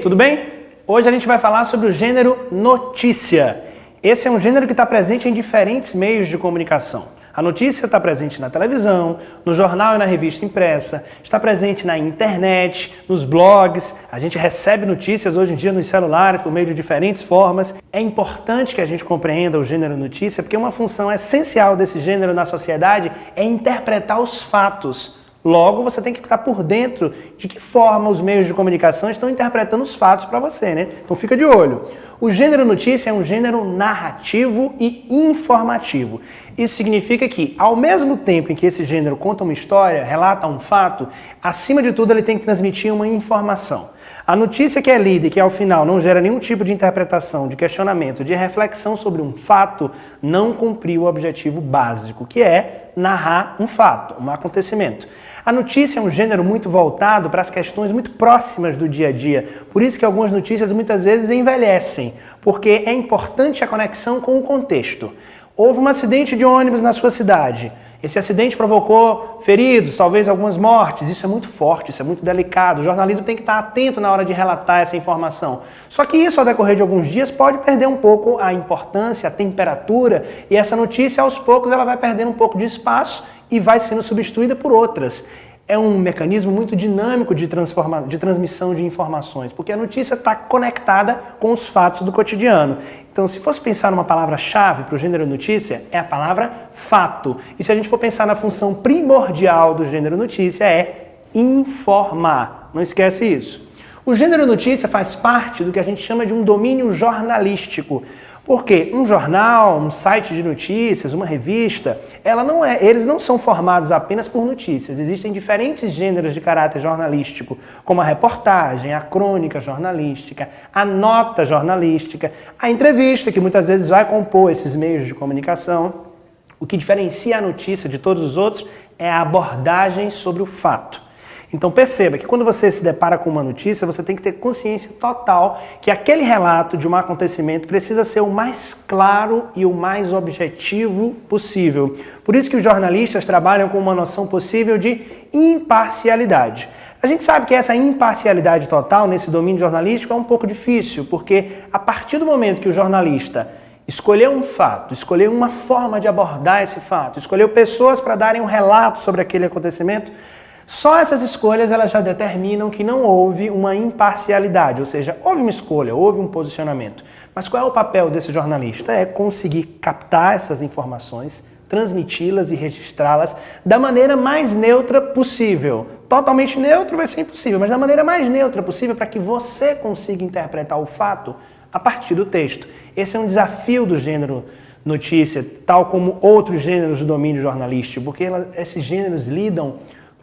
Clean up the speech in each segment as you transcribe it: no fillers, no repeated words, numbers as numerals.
tudo bem? Hoje a gente vai falar sobre o gênero notícia. Esse é um gênero que está presente em diferentes meios de comunicação. A notícia está presente na televisão, no jornal e na revista impressa, está presente na internet, nos blogs, a gente recebe notícias hoje em dia nos celulares por meio de diferentes formas. É importante que a gente compreenda o gênero notícia porque uma função essencial desse gênero na sociedade é interpretar os fatos. Logo, você tem que estar por dentro de que forma os meios de comunicação estão interpretando os fatos para você, né? Então fica de olho. O gênero notícia é um gênero narrativo e informativo. Isso significa que, ao mesmo tempo em que esse gênero conta uma história, relata um fato, acima de tudo ele tem que transmitir uma informação. A notícia que é lida e que ao final não gera nenhum tipo de interpretação, de questionamento, de reflexão sobre um fato, não cumpriu o objetivo básico, que é narrar um fato, um acontecimento. A notícia é um gênero muito voltado para as questões muito próximas do dia a dia, por isso que algumas notícias muitas vezes envelhecem, porque é importante a conexão com o contexto. Houve um acidente de ônibus na sua cidade. Esse acidente provocou feridos, talvez algumas mortes. Isso é muito forte, isso é muito delicado. O jornalismo tem que estar atento na hora de relatar essa informação. Só que isso, ao decorrer de alguns dias, pode perder um pouco a importância, a temperatura, e essa notícia, aos poucos, ela vai perdendo um pouco de espaço e vai sendo substituída por outras. É um mecanismo muito dinâmico de transmissão de informações, porque a notícia está conectada com os fatos do cotidiano. Então, se fosse pensar numa palavra-chave para o gênero notícia, é a palavra fato. E se a gente for pensar na função primordial do gênero notícia, é informar. Não esquece isso. O gênero notícia faz parte do que a gente chama de um domínio jornalístico. Porque um jornal, um site de notícias, uma revista, eles não são formados apenas por notícias. Existem diferentes gêneros de caráter jornalístico, como a reportagem, a crônica jornalística, a nota jornalística, a entrevista, que muitas vezes vai compor esses meios de comunicação. O que diferencia a notícia de todos os outros é a abordagem sobre o fato. Então perceba que quando você se depara com uma notícia, você tem que ter consciência total que aquele relato de um acontecimento precisa ser o mais claro e o mais objetivo possível. Por isso que os jornalistas trabalham com uma noção possível de imparcialidade. A gente sabe que essa imparcialidade total nesse domínio jornalístico é um pouco difícil, porque a partir do momento que o jornalista escolheu um fato, escolheu uma forma de abordar esse fato, escolheu pessoas para darem um relato sobre aquele acontecimento, só essas escolhas elas já determinam que não houve uma imparcialidade, ou seja, houve uma escolha, houve um posicionamento. Mas qual é o papel desse jornalista? É conseguir captar essas informações, transmiti-las e registrá-las da maneira mais neutra possível. Totalmente neutro vai ser impossível, mas da maneira mais neutra possível para que você consiga interpretar o fato a partir do texto. Esse é um desafio do gênero notícia, tal como outros gêneros do domínio jornalístico, porque esses gêneros lidam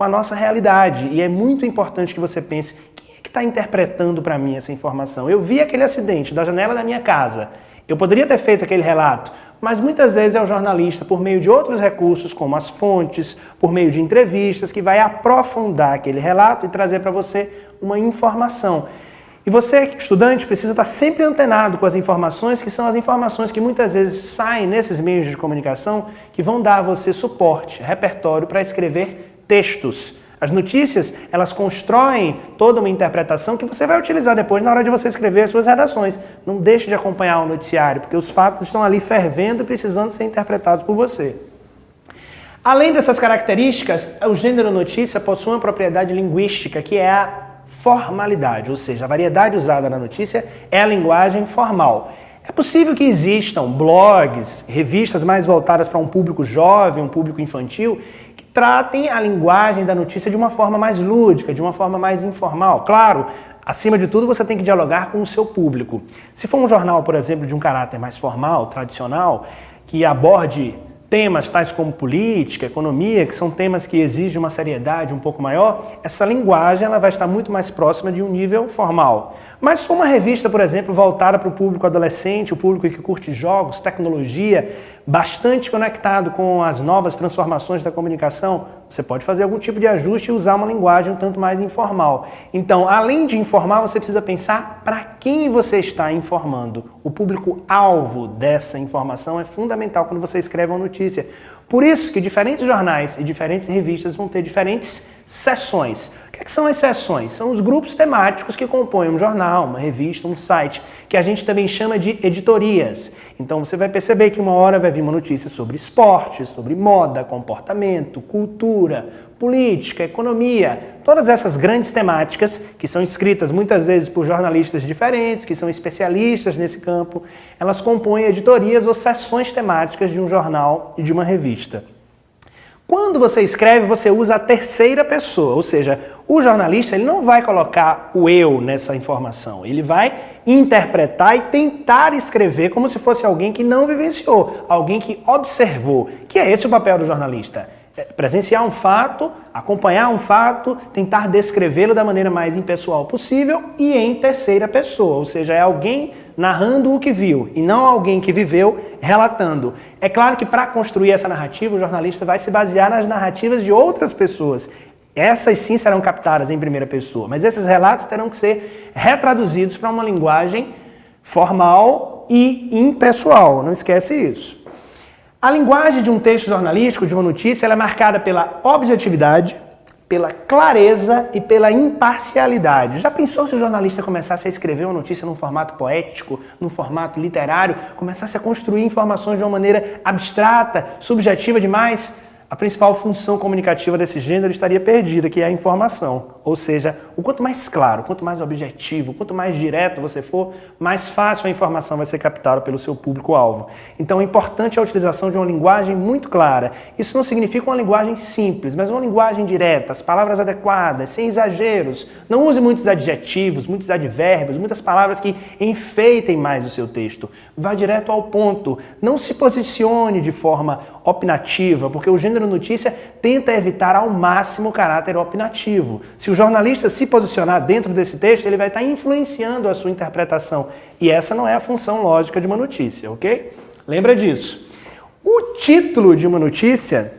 com a nossa realidade. E é muito importante que você pense, quem é que está interpretando para mim essa informação? Eu vi aquele acidente da janela da minha casa. Eu poderia ter feito aquele relato, mas muitas vezes é o jornalista, por meio de outros recursos, como as fontes, por meio de entrevistas, que vai aprofundar aquele relato e trazer para você uma informação. E você, estudante, precisa estar sempre antenado com as informações, que são as informações que muitas vezes saem nesses meios de comunicação, que vão dar a você suporte, repertório para escrever textos. As notícias, elas constroem toda uma interpretação que você vai utilizar depois na hora de você escrever as suas redações. Não deixe de acompanhar o noticiário, porque os fatos estão ali fervendo e precisando ser interpretados por você. Além dessas características, o gênero notícia possui uma propriedade linguística, que é a formalidade, ou seja, a variedade usada na notícia é a linguagem formal. É possível que existam blogs, revistas mais voltadas para um público jovem, um público infantil, que tratem a linguagem da notícia de uma forma mais lúdica, de uma forma mais informal. Claro, acima de tudo, você tem que dialogar com o seu público. Se for um jornal, por exemplo, de um caráter mais formal, tradicional, que aborde temas tais como política, economia, que são temas que exigem uma seriedade um pouco maior, essa linguagem ela vai estar muito mais próxima de um nível formal. Mas se for uma revista, por exemplo, voltada para o público adolescente, o público que curte jogos, tecnologia, bastante conectado com as novas transformações da comunicação, você pode fazer algum tipo de ajuste e usar uma linguagem um tanto mais informal. Então, além de informar, você precisa pensar para quem você está informando. O público-alvo dessa informação é fundamental quando você escreve uma notícia, Por isso que diferentes jornais e diferentes revistas vão ter diferentes seções. O que são as seções? São os grupos temáticos que compõem um jornal, uma revista, um site, que a gente também chama de editorias. Então você vai perceber que uma hora vai vir uma notícia sobre esporte, sobre moda, comportamento, cultura, política, economia, todas essas grandes temáticas que são escritas muitas vezes por jornalistas diferentes, que são especialistas nesse campo, elas compõem editorias ou seções temáticas de um jornal e de uma revista. Quando você escreve, você usa a terceira pessoa, ou seja, o jornalista ele não vai colocar o eu nessa informação, ele vai interpretar e tentar escrever como se fosse alguém que não vivenciou, alguém que observou, que é esse o papel do jornalista. Presenciar um fato, acompanhar um fato, tentar descrevê-lo da maneira mais impessoal possível e em terceira pessoa, ou seja, é alguém narrando o que viu e não alguém que viveu relatando. É claro que para construir essa narrativa, o jornalista vai se basear nas narrativas de outras pessoas. Essas sim serão captadas em primeira pessoa, mas esses relatos terão que ser retraduzidos para uma linguagem formal e impessoal, não esquece isso. A linguagem de um texto jornalístico, de uma notícia, ela é marcada pela objetividade, pela clareza e pela imparcialidade. Já pensou se o jornalista começasse a escrever uma notícia num formato poético, num formato literário, começasse a construir informações de uma maneira abstrata, subjetiva demais? A principal função comunicativa desse gênero estaria perdida, que é a informação. Ou seja, o quanto mais claro, quanto mais objetivo, quanto mais direto você for, mais fácil a informação vai ser captada pelo seu público-alvo. Então é importante a utilização de uma linguagem muito clara. Isso não significa uma linguagem simples, mas uma linguagem direta, as palavras adequadas, sem exageros. Não use muitos adjetivos, muitos advérbios, muitas palavras que enfeitem mais o seu texto. Vá direto ao ponto. Não se posicione de forma opinativa, porque o gênero notícia tenta evitar ao máximo o caráter opinativo. Se o jornalista se posicionar dentro desse texto, ele vai estar influenciando a sua interpretação. E essa não é a função lógica de uma notícia, ok? Lembra disso. O título de uma notícia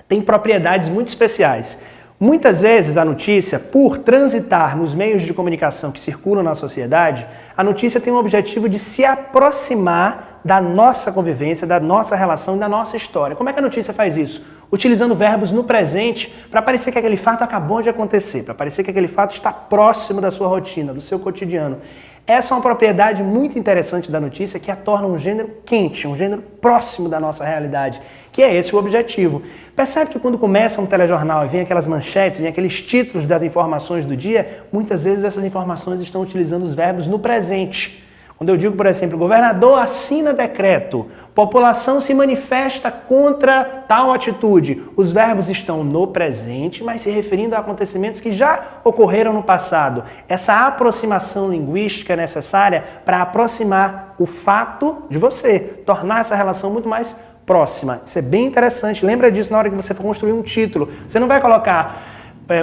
tem propriedades muito especiais. Muitas vezes a notícia, por transitar nos meios de comunicação que circulam na sociedade, a notícia tem o objetivo de se aproximar da nossa convivência, da nossa relação e da nossa história. Como é que a notícia faz isso? Utilizando verbos no presente para parecer que aquele fato acabou de acontecer, para parecer que aquele fato está próximo da sua rotina, do seu cotidiano. Essa é uma propriedade muito interessante da notícia que a torna um gênero quente, um gênero próximo da nossa realidade, que é esse o objetivo. Percebe que quando começa um telejornal e vem aquelas manchetes, vem aqueles títulos das informações do dia, muitas vezes essas informações estão utilizando os verbos no presente. Quando eu digo, por exemplo, governador assina decreto, população se manifesta contra tal atitude, os verbos estão no presente, mas se referindo a acontecimentos que já ocorreram no passado. Essa aproximação linguística é necessária para aproximar o fato de você, tornar essa relação muito mais próxima. Isso é bem interessante, lembra disso na hora que você for construir um título. Você não vai colocar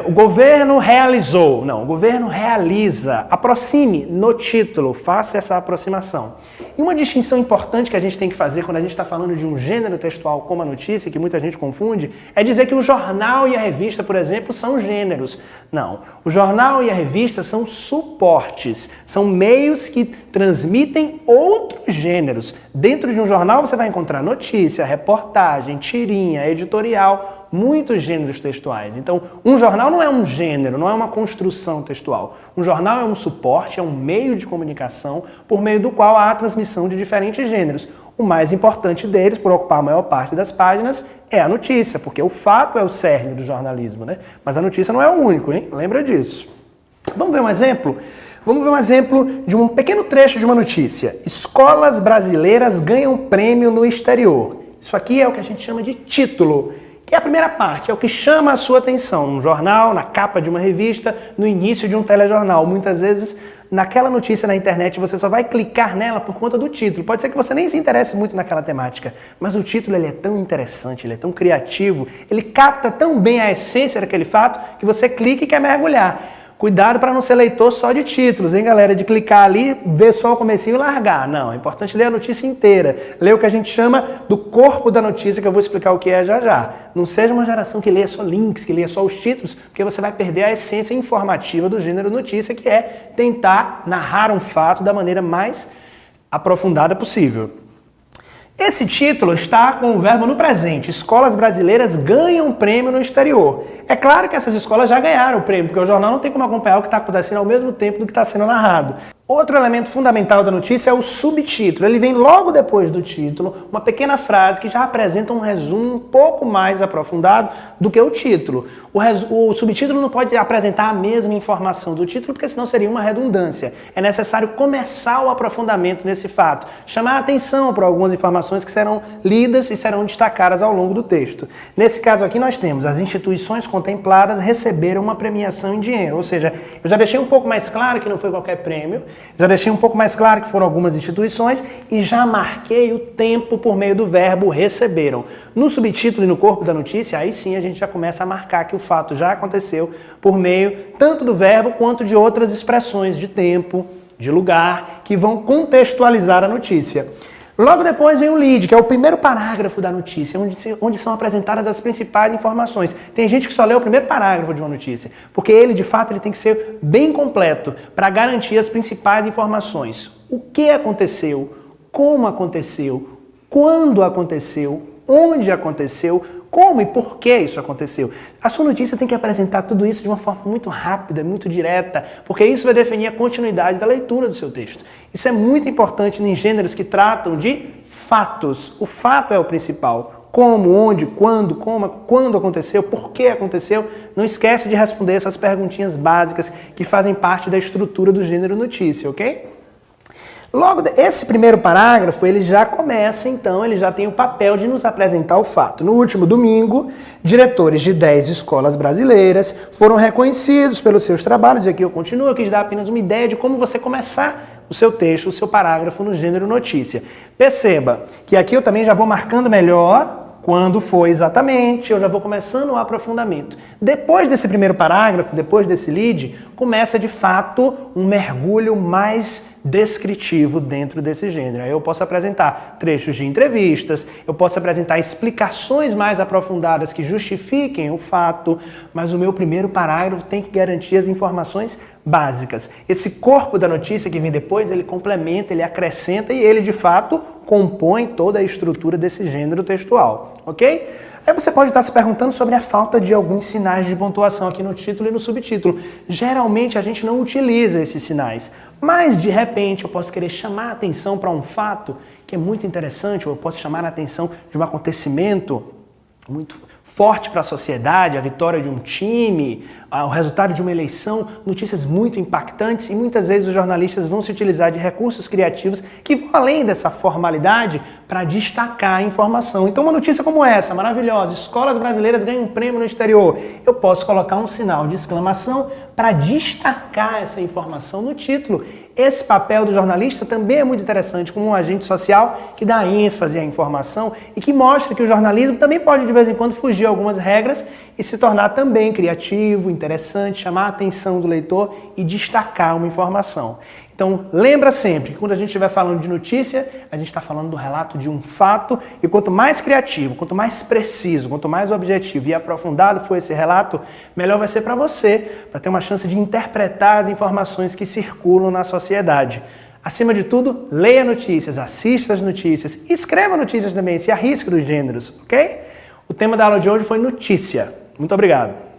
o governo realizou. Não, o governo realiza. Aproxime no título, faça essa aproximação. E uma distinção importante que a gente tem que fazer quando a gente está falando de um gênero textual como a notícia, que muita gente confunde, é dizer que o jornal e a revista, por exemplo, são gêneros. Não, o jornal e a revista são suportes, são meios que transmitem outros gêneros. Dentro de um jornal você vai encontrar notícia, reportagem, tirinha, editorial, muitos gêneros textuais. Então, um jornal não é um gênero, não é uma construção textual. Um jornal é um suporte, é um meio de comunicação por meio do qual há a transmissão de diferentes gêneros. O mais importante deles, por ocupar a maior parte das páginas, é a notícia, porque o fato é o cerne do jornalismo, né? Mas a notícia não é o único, hein? Lembra disso. Vamos ver um exemplo? Vamos ver um exemplo de um pequeno trecho de uma notícia. Escolas brasileiras ganham prêmio no exterior. Isso aqui é o que a gente chama de título, que é a primeira parte, é o que chama a sua atenção num jornal, na capa de uma revista, no início de um telejornal. Muitas vezes, naquela notícia na internet, você só vai clicar nela por conta do título. Pode ser que você nem se interesse muito naquela temática, mas o título ele é tão interessante, ele é tão criativo, ele capta tão bem a essência daquele fato que você clica e quer mergulhar. Cuidado para não ser leitor só de títulos, hein, galera? De clicar ali, ver só o comecinho e largar. Não, é importante ler a notícia inteira. Ler o que a gente chama do corpo da notícia, que eu vou explicar o que é já já. Não seja uma geração que leia só links, que leia só os títulos, porque você vai perder a essência informativa do gênero notícia, que é tentar narrar um fato da maneira mais aprofundada possível. Esse título está com o verbo no presente. Escolas brasileiras ganham prêmio no exterior. É claro que essas escolas já ganharam o prêmio, porque o jornal não tem como acompanhar o que está acontecendo ao mesmo tempo do que está sendo narrado. Outro elemento fundamental da notícia é o subtítulo. Ele vem logo depois do título, uma pequena frase que já apresenta um resumo um pouco mais aprofundado do que o título. O subtítulo não pode apresentar a mesma informação do título, porque senão seria uma redundância. É necessário começar o aprofundamento nesse fato, chamar a atenção para algumas informações que serão lidas e serão destacadas ao longo do texto. Nesse caso aqui nós temos: as instituições contempladas receberam uma premiação em dinheiro, ou seja, eu já deixei um pouco mais claro que não foi qualquer prêmio, já deixei um pouco mais claro que foram algumas instituições e já marquei o tempo por meio do verbo receberam. No subtítulo e no corpo da notícia, aí sim a gente já começa a marcar que o fato já aconteceu por meio tanto do verbo quanto de outras expressões de tempo, de lugar, que vão contextualizar a notícia. Logo depois vem o lead, que é o primeiro parágrafo da notícia, onde são apresentadas as principais informações. Tem gente que só lê o primeiro parágrafo de uma notícia, porque ele, de fato, ele tem que ser bem completo para garantir as principais informações. O que aconteceu, como aconteceu, quando aconteceu, onde aconteceu, como e por que isso aconteceu. A sua notícia tem que apresentar tudo isso de uma forma muito rápida, muito direta, porque isso vai definir a continuidade da leitura do seu texto. Isso é muito importante em gêneros que tratam de fatos. O fato é o principal. Como, onde, quando, como, quando aconteceu, por que aconteceu. Não esquece de responder essas perguntinhas básicas que fazem parte da estrutura do gênero notícia, ok? Logo, esse primeiro parágrafo, ele já começa, então, ele já tem o papel de nos apresentar o fato. No último domingo, diretores de 10 escolas brasileiras foram reconhecidos pelos seus trabalhos, e aqui eu continuo, aqui dar apenas uma ideia de como você começar o seu texto, o seu parágrafo no gênero notícia. Perceba que aqui eu também já vou marcando melhor quando foi exatamente, eu já vou começando o aprofundamento. Depois desse primeiro parágrafo, depois desse lead, começa de fato um mergulho mais descritivo dentro desse gênero. Aí eu posso apresentar trechos de entrevistas, eu posso apresentar explicações mais aprofundadas que justifiquem o fato, mas o meu primeiro parágrafo tem que garantir as informações básicas. Esse corpo da notícia que vem depois, ele complementa, ele acrescenta e ele, de fato, compõe toda a estrutura desse gênero textual, ok? Aí você pode estar se perguntando sobre a falta de alguns sinais de pontuação aqui no título e no subtítulo. Geralmente a gente não utiliza esses sinais, mas de repente eu posso querer chamar a atenção para um fato que é muito interessante, ou eu posso chamar a atenção de um acontecimento muito forte para a sociedade, a vitória de um time, o resultado de uma eleição, notícias muito impactantes, e muitas vezes os jornalistas vão se utilizar de recursos criativos que vão além dessa formalidade para destacar a informação. Então uma notícia como essa, maravilhosa, escolas brasileiras ganham um prêmio no exterior, eu posso colocar um sinal de exclamação para destacar essa informação no título. Esse papel do jornalista também é muito interessante como um agente social que dá ênfase à informação e que mostra que o jornalismo também pode de vez em quando fugir a algumas regras e se tornar também criativo, interessante, chamar a atenção do leitor e destacar uma informação. Então, lembra sempre que quando a gente estiver falando de notícia, a gente está falando do relato de um fato, e quanto mais criativo, quanto mais preciso, quanto mais objetivo e aprofundado for esse relato, melhor vai ser para você, para ter uma chance de interpretar as informações que circulam na sociedade. Acima de tudo, leia notícias, assista as notícias, escreva notícias também, se arrisque dos gêneros, ok? O tema da aula de hoje foi notícia. Muito obrigado.